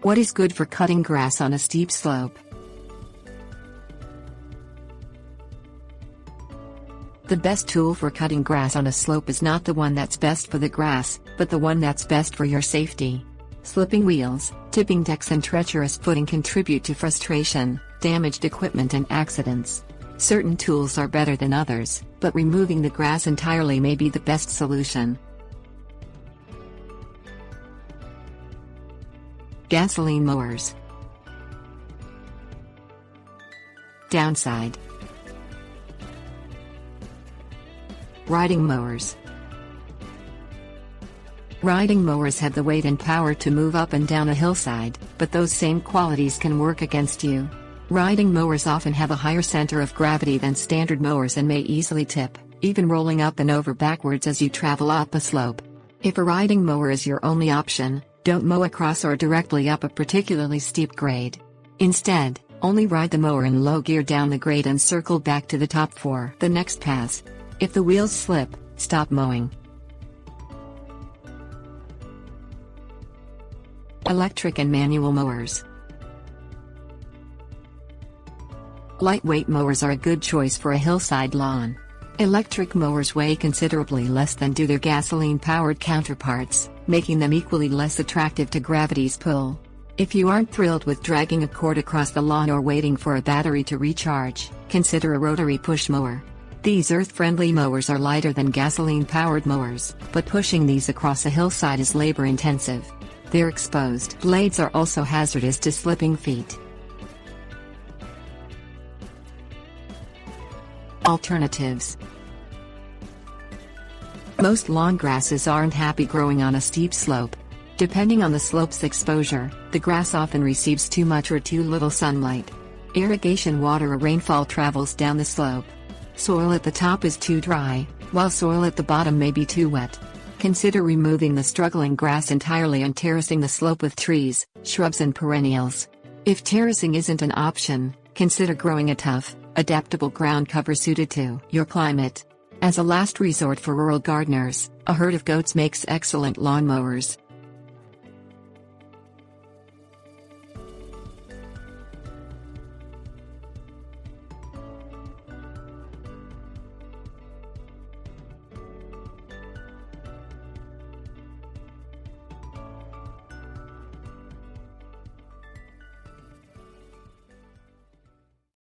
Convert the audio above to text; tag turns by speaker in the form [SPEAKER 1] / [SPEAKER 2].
[SPEAKER 1] What is good for cutting grass on a steep slope? The best tool for cutting grass on a slope is not the one that's best for the grass, but the one that's best for your safety. Slipping wheels, tipping decks and treacherous footing contribute to frustration, damaged equipment and accidents. Certain tools are better than others, but removing the grass entirely may be the best solution. Gasoline mowers. Downside: riding mowers. Riding mowers have the weight and power to move up and down a hillside, but those same qualities can work against you. Riding mowers often have a higher center of gravity than standard mowers and may easily tip, even rolling up and over backwards as you travel up a slope. If a riding mower is your only option, don't mow across or directly up a particularly steep grade. Instead, only ride the mower in low gear down the grade and circle back to the top for the next pass. If the wheels slip, stop mowing. Electric and manual mowers. Lightweight mowers are a good choice for a hillside lawn. Electric mowers weigh considerably less than do their gasoline-powered counterparts, making them equally less attractive to gravity's pull. If you aren't thrilled with dragging a cord across the lawn or waiting for a battery to recharge, consider a rotary push mower. These earth-friendly mowers are lighter than gasoline-powered mowers, but pushing these across a hillside is labor-intensive. Their exposed blades are also hazardous to slipping feet. Alternatives. Most lawn grasses aren't happy growing on a steep slope. Depending on the slope's exposure, the grass often receives too much or too little sunlight. Irrigation water or rainfall travels down the slope. Soil at the top is too dry, while soil at the bottom may be too wet. Consider removing the struggling grass entirely and terracing the slope with trees, shrubs and perennials. If terracing isn't an option, consider growing a tough, adaptable ground cover suited to your climate. As a last resort for rural gardeners, a herd of goats makes excellent lawn mowers.